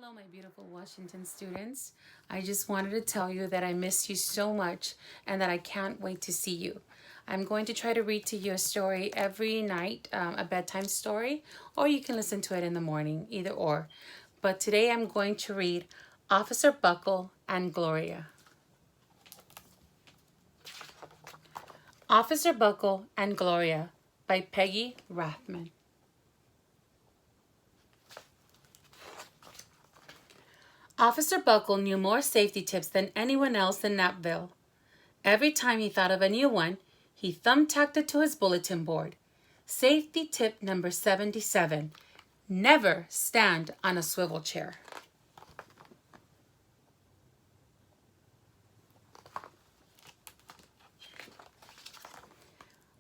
Hello, my beautiful Washington students. I just wanted to tell you that I miss you so much and that I can't wait to see you. I'm going to try to read to you a story every night, a bedtime story, or you can listen to it in the morning, either or. But today I'm going to read Officer Buckle and Gloria. Officer Buckle and Gloria by Peggy Rathman. Officer Buckle knew more safety tips than anyone else in Napville. Every time he thought of a new one, he thumbtacked it to his bulletin board. Safety tip number 77. Never stand on a swivel chair.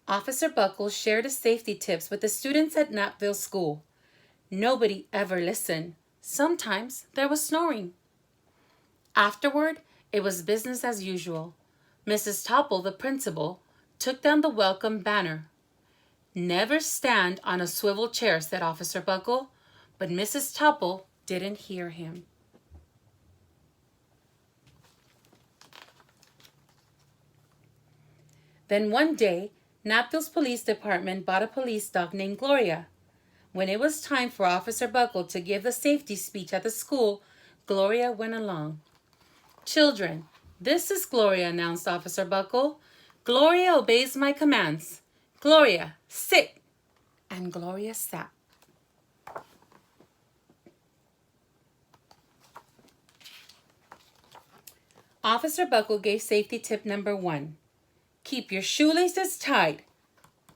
Officer Buckle shared his safety tips with the students at Napville School. Nobody ever listened. Sometimes there was snoring. Afterward, it was business as usual. Mrs. Topple, the principal, took down the welcome banner. Never stand on a swivel chair, said Officer Buckle, but Mrs. Topple didn't hear him. Then one day, Napville's Police Department bought a police dog named Gloria. When it was time for Officer Buckle to give the safety speech at the school, Gloria went along. Children, this is Gloria, announced Officer Buckle. Gloria obeys my commands. Gloria, sit. And Gloria sat. Officer Buckle gave safety tip number 1. Keep your shoelaces tied.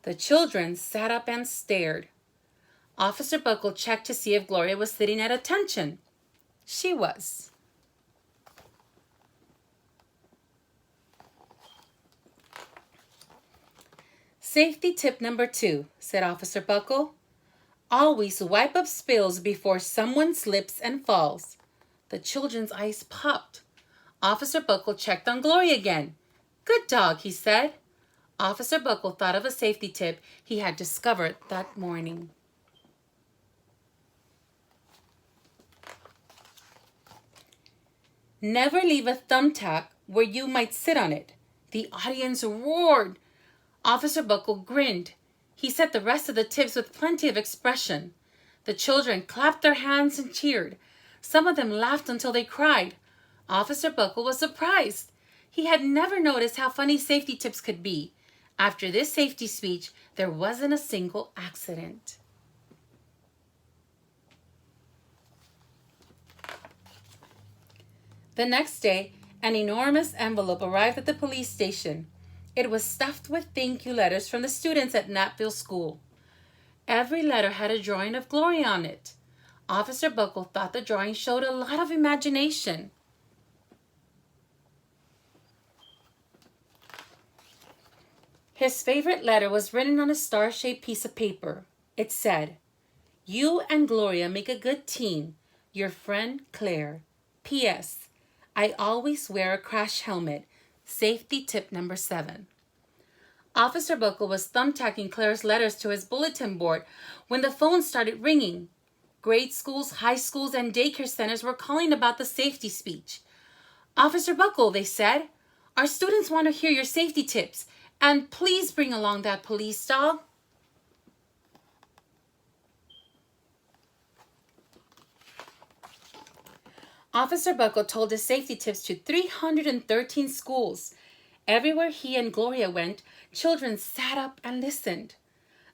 The children sat up and stared. Officer Buckle checked to see if Gloria was sitting at attention. She was. Safety tip number 2, said Officer Buckle. Always wipe up spills before someone slips and falls. The children's eyes popped. Officer Buckle checked on Gloria again. Good dog, he said. Officer Buckle thought of a safety tip he had discovered that morning. Never leave a thumbtack where you might sit on it. The audience roared. Officer Buckle grinned. He said the rest of the tips with plenty of expression. The children clapped their hands and cheered. Some of them laughed until they cried. Officer Buckle was surprised. He had never noticed how funny safety tips could be. After this safety speech, there wasn't a single accident. The next day, an enormous envelope arrived at the police station. It was stuffed with thank you letters from the students at Napville School. Every letter had a drawing of Gloria on it. Officer Buckle thought the drawing showed a lot of imagination. His favorite letter was written on a star-shaped piece of paper. It said, You and Gloria make a good team. Your friend, Claire. P.S. I always wear a crash helmet. Safety tip number 7. Officer Buckle was thumbtacking Claire's letters to his bulletin board when the phone started ringing. Grade schools, high schools, and daycare centers were calling about the safety speech. Officer Buckle, they said, our students want to hear your safety tips, and please bring along that police dog. Officer Buckle told his safety tips to 313 schools. Everywhere he and Gloria went, children sat up and listened.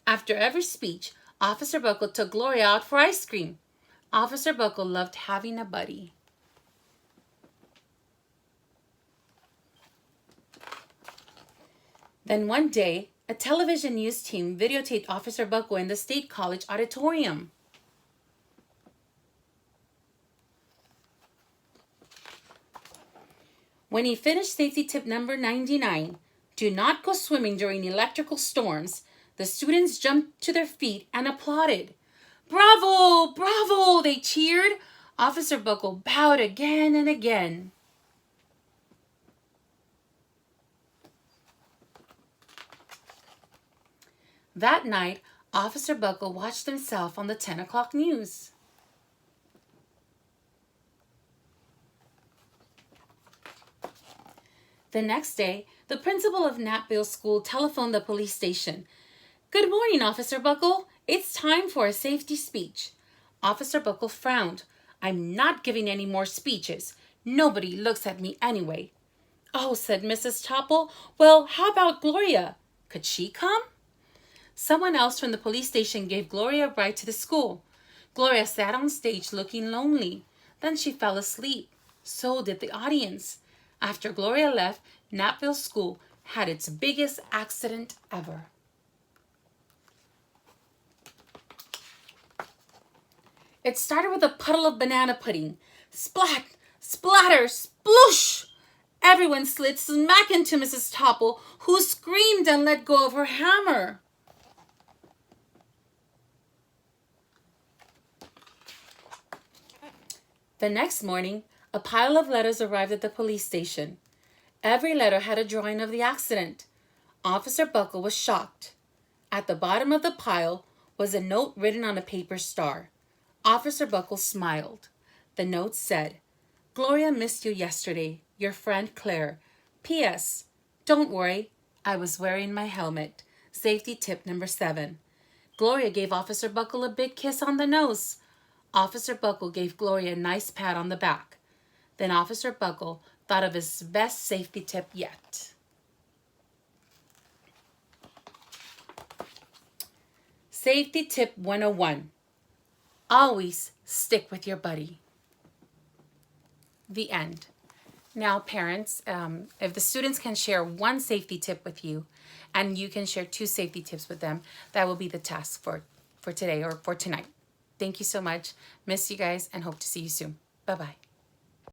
After every speech, Officer Buckle took Gloria out for ice cream. Officer Buckle loved having a buddy. Then one day, a television news team videotaped Officer Buckle in the State College auditorium. When he finished safety tip number 99, do not go swimming during electrical storms, the students jumped to their feet and applauded. Bravo! Bravo! They cheered. Officer Buckle bowed again and again. That night, Officer Buckle watched himself on the 10 o'clock news. The next day, the principal of Napville School telephoned the police station. "Good morning, Officer Buckle. It's time for a safety speech." Officer Buckle frowned. "I'm not giving any more speeches. Nobody looks at me anyway." "Oh," said Mrs. Topple. "Well, how about Gloria? Could she come?" Someone else from the police station gave Gloria a ride to the school. Gloria sat on stage looking lonely. Then she fell asleep. So did the audience. After Gloria left, Napville School had its biggest accident ever. It started with a puddle of banana pudding. Splat, splatter, sploosh! Everyone slid smack into Mrs. Topple, who screamed and let go of her hammer. The next morning, a pile of letters arrived at the police station. Every letter had a drawing of the accident. Officer Buckle was shocked. At the bottom of the pile was a note written on a paper star. Officer Buckle smiled. The note said, "Gloria missed you yesterday. Your friend Claire. P.S. Don't worry, I was wearing my helmet. Safety tip number 7. Gloria gave Officer Buckle a big kiss on the nose. Officer Buckle gave Gloria a nice pat on the back. Then Officer Buckle thought of his best safety tip yet. Safety tip 101. Always stick with your buddy. The end. Now, parents, if the students can share one safety tip with you, and you can share 2 safety tips with them, that will be the task for today or for tonight. Thank you so much. Miss you guys and hope to see you soon. Bye-bye.